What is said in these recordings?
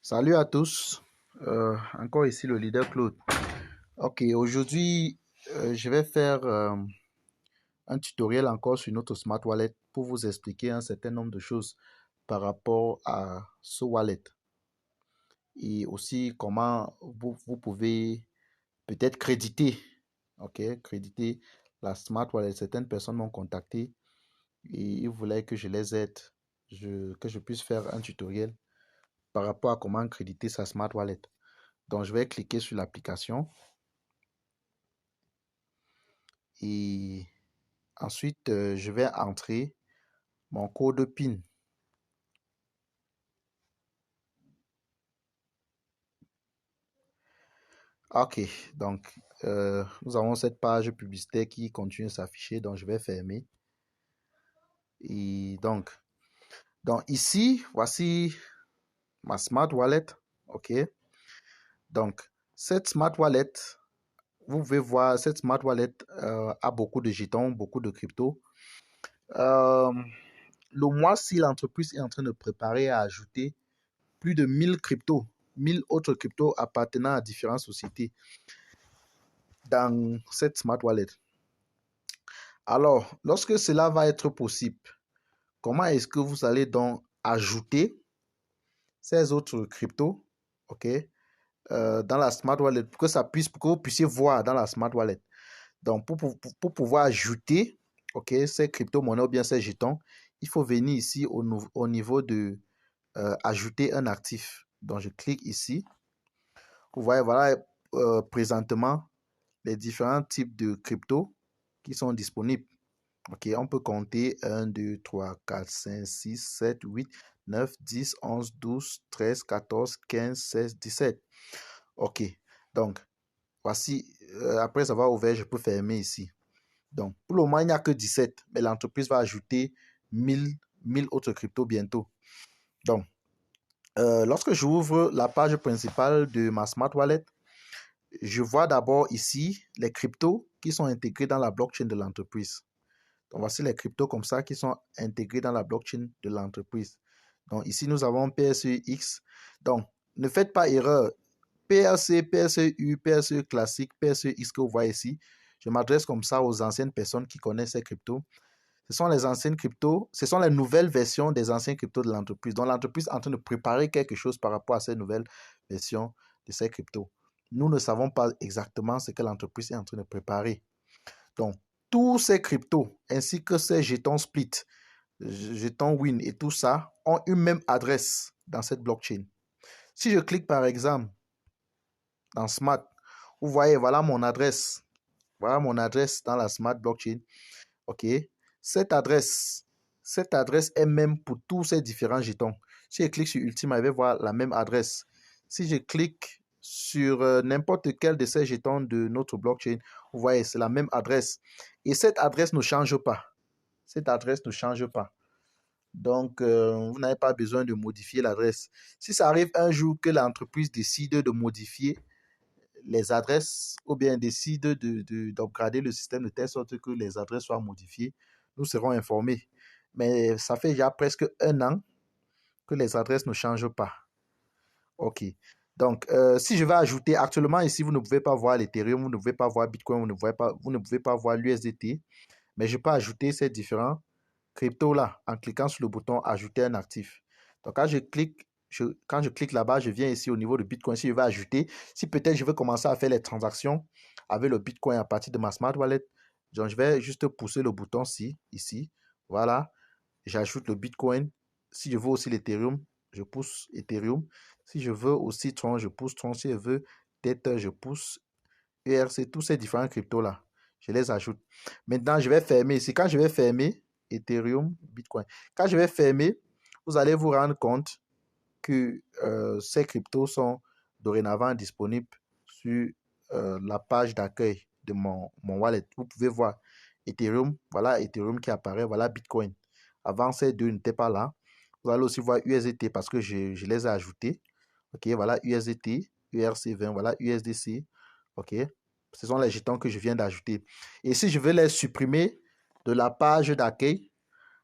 Salut à tous. Encore ici le leader Claude. Ok, aujourd'hui, je vais faire un tutoriel encore sur notre Smart Wallet pour vous expliquer un certain nombre de choses par rapport à ce wallet et aussi comment vous pouvez peut-être créditer, ok, créditer la Smart Wallet. Certaines personnes m'ont contacté et ils voulaient que je les aide, que je puisse faire un tutoriel par rapport à comment créditer sa Smart Wallet. Donc, je vais cliquer sur l'application et ensuite, je vais entrer mon code PIN. Ok, donc nous avons cette page publicitaire qui continue de s'afficher, donc je vais fermer. Et donc ici, voici ma Smart Wallet. Ok, donc cette Smart Wallet, vous pouvez voir, cette Smart Wallet a beaucoup de jetons, beaucoup de crypto. Le mois-ci, l'entreprise est en train de préparer à ajouter plus de 1000 cryptos, 1000 autres cryptos appartenant à différentes sociétés dans cette Smart Wallet. Alors, lorsque cela va être possible, comment est-ce que vous allez donc ajouter ces autres cryptos, ok, dans la Smart Wallet pour que vous puissiez voir dans la Smart Wallet. Donc, pour pouvoir ajouter, ok, ces crypto-monnaies ou bien ces jetons, il faut venir ici au niveau de ajouter un actif. Donc, je clique ici. Vous voyez, voilà présentement les différents types de crypto qui sont disponibles. Ok, on peut compter 1, 2, 3, 4, 5, 6, 7, 8, 9, 10, 11, 12, 13, 14, 15, 16, 17. Ok, donc voici, après avoir ouvert, je peux fermer ici. Donc, pour le moment, il n'y a que 17, mais l'entreprise va ajouter 1000 autres cryptos bientôt. Donc, lorsque j'ouvre la page principale de ma Smart Wallet, je vois d'abord ici les cryptos qui sont intégrés dans la blockchain de l'entreprise. Donc, voici les cryptos comme ça qui sont intégrés dans la blockchain de l'entreprise. Donc, ici, nous avons PSEX. Donc, ne faites pas erreur. PRC, PSEU, PSE classique, PSEX que vous voyez ici. Je m'adresse comme ça aux anciennes personnes qui connaissent ces cryptos. Ce sont les anciennes cryptos, ce sont les nouvelles versions des anciens cryptos de l'entreprise. Donc, l'entreprise est en train de préparer quelque chose par rapport à ces nouvelles versions de ces cryptos. Nous ne savons pas exactement ce que l'entreprise est en train de préparer. Donc, tous ces cryptos ainsi que ces jetons split, jetons win et tout ça ont une même adresse dans cette blockchain. Si je clique par exemple dans Smart, vous voyez, voilà mon adresse. Voilà mon adresse dans la Smart blockchain. OK. Cette adresse est même pour tous ces différents jetons. Si je clique sur Ultima, je vais voir la même adresse. Si je clique sur n'importe quel de ces jetons de notre blockchain, vous voyez, c'est la même adresse. Et cette adresse ne change pas. Cette adresse ne change pas. Donc, vous n'avez pas besoin de modifier l'adresse. Si ça arrive un jour que l'entreprise décide de modifier les adresses ou bien décide d'upgrader le système de telle sorte que les adresses soient modifiées, nous serons informés. Mais ça fait déjà presque un an que les adresses ne changent pas. OK. Donc, si je vais ajouter, actuellement ici, vous ne pouvez pas voir l'Ethereum, vous ne pouvez pas voir Bitcoin, vous ne pouvez pas voir l'USDT, mais je peux ajouter ces différents cryptos-là en cliquant sur le bouton Ajouter un actif. Donc, quand je clique là-bas, je viens ici au niveau de Bitcoin. Si je vais ajouter, si peut-être je veux commencer à faire les transactions avec le Bitcoin à partir de ma Smart Wallet, donc je vais juste pousser le bouton ici. Voilà, j'ajoute le Bitcoin. Si je veux aussi l'Ethereum, je pousse Ethereum. Si je veux aussi Tron, je pousse Tron. Si je veux Tether, je pousse ERC. Tous ces différents cryptos-là, je les ajoute. Maintenant, je vais fermer ici. Quand je vais fermer, Ethereum, Bitcoin. Quand je vais fermer, vous allez vous rendre compte que ces cryptos sont dorénavant disponibles sur la page d'accueil de mon wallet. Vous pouvez voir Ethereum, voilà Ethereum qui apparaît, voilà Bitcoin. Avant, ces deux n'étaient pas là. Vous allez aussi voir USDT parce que je les ai ajoutés. OK, voilà USDT, URC20, voilà USDC. OK, ce sont les jetons que je viens d'ajouter. Et si je veux les supprimer de la page d'accueil,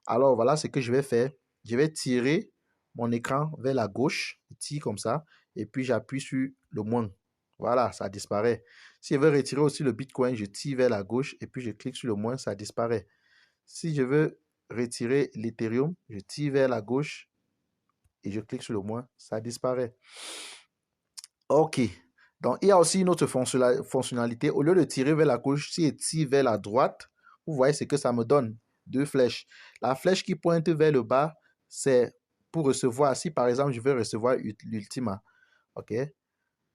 alors voilà ce que je vais faire. Je vais tirer mon écran vers la gauche, je tire comme ça, et puis j'appuie sur le moins. Voilà, ça disparaît. Si je veux retirer aussi le Bitcoin, je tire vers la gauche, et puis je clique sur le moins, ça disparaît. Si je veux retirer l'Ethereum, je tire vers la gauche, et je clique sur le moins, ça disparaît. OK. Donc, il y a aussi une autre fonctionnalité. Au lieu de tirer vers la gauche, si je tire vers la droite, vous voyez ce que ça me donne. Deux flèches. La flèche qui pointe vers le bas, c'est pour recevoir. Si par exemple, je veux recevoir l'Ultima, OK?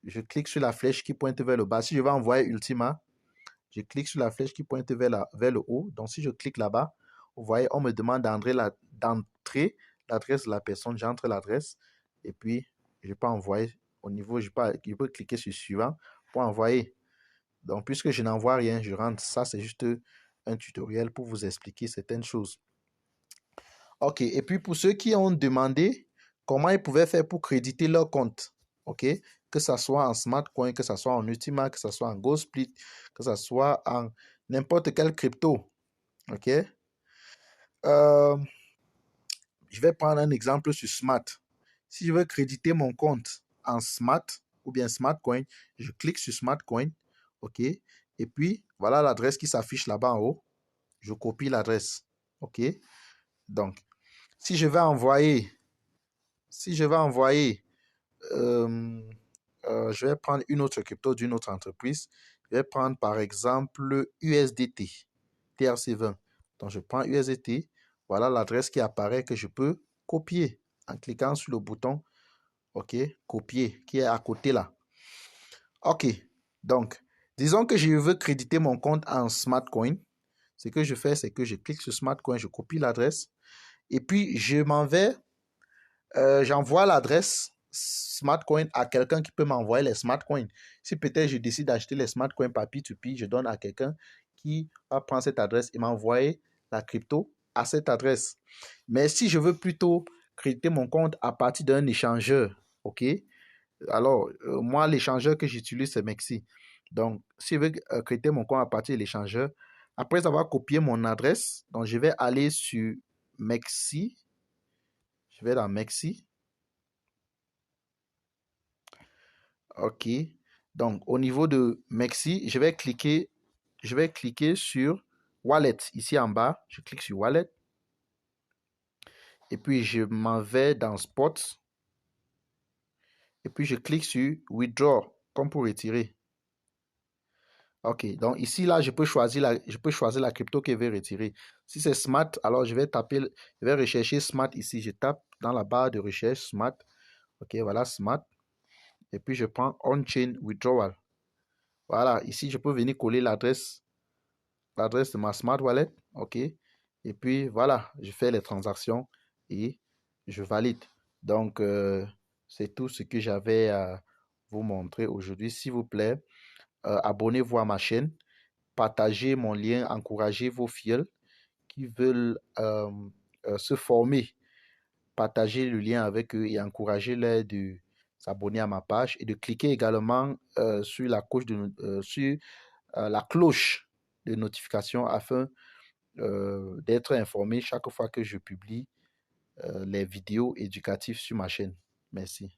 Je clique sur la flèche qui pointe vers le bas. Si je veux envoyer Ultima, je clique sur la flèche qui pointe vers le haut. Donc, si je clique là-bas, vous voyez, on me demande d'entrer l'adresse de la personne. J'entre l'adresse et puis je peux envoyer au niveau, je peux cliquer sur suivant pour envoyer. Donc, puisque je n'envoie rien, je rentre. Ça, c'est juste un tutoriel pour vous expliquer certaines choses. OK. Et puis, pour ceux qui ont demandé comment ils pouvaient faire pour créditer leur compte, OK, que ce soit en Smartcoin, que ce soit en Ultima, que ce soit en GoSplit, que ce soit en n'importe quel crypto, OK. Je vais prendre un exemple sur Smart. Si je veux créditer mon compte en Smart ou bien Smartcoin, je clique sur Smartcoin, OK, et puis voilà l'adresse qui s'affiche là-bas en haut. Je copie l'adresse, OK. Donc, si je vais envoyer, je vais prendre une autre crypto d'une autre entreprise. Je vais prendre par exemple USDT, TRC20. Donc, je prends USDT. Voilà l'adresse qui apparaît que je peux copier en cliquant sur le bouton, OK, copier, qui est à côté là. OK, donc, disons que je veux créditer mon compte en Smartcoin. Ce que je fais, c'est que je clique sur Smartcoin, je copie l'adresse et puis je m'en vais. J'envoie l'adresse Smartcoin à quelqu'un qui peut m'envoyer les Smartcoins. Si peut-être je décide d'acheter les Smartcoins par P2P, je donne à quelqu'un qui va prendre cette adresse et m'envoyer la crypto à cette adresse. Mais si je veux plutôt créditer mon compte à partir d'un échangeur, OK? Alors, moi, l'échangeur que j'utilise, c'est Mexi. Donc, si je veux créditer mon compte à partir de l'échangeur, après avoir copié mon adresse, donc je vais aller sur Mexi. Je vais dans Mexi. OK. Donc, au niveau de Mexi, je vais cliquer sur Wallet. Ici en bas, je clique sur Wallet. Et puis, je m'en vais dans Spot. Et puis, je clique sur Withdraw, comme pour retirer. OK. Donc, ici, là, je peux choisir la crypto que je vais retirer. Si c'est Smart, alors je vais rechercher Smart ici. Je tape dans la barre de recherche Smart. OK, voilà Smart. Et puis, je prends On-Chain Withdrawal. Voilà, ici, je peux venir coller l'adresse de ma Smart Wallet. OK. Et puis, voilà, je fais les transactions et je valide. Donc, c'est tout ce que j'avais à vous montrer aujourd'hui. S'il vous plaît, abonnez-vous à ma chaîne, partagez mon lien, encouragez vos fidèles qui veulent se former. Partagez le lien avec eux et encouragez-les de s'abonner à ma page et de cliquer également sur la cloche de notification afin d'être informé chaque fois que je publie les vidéos éducatives sur ma chaîne. Merci.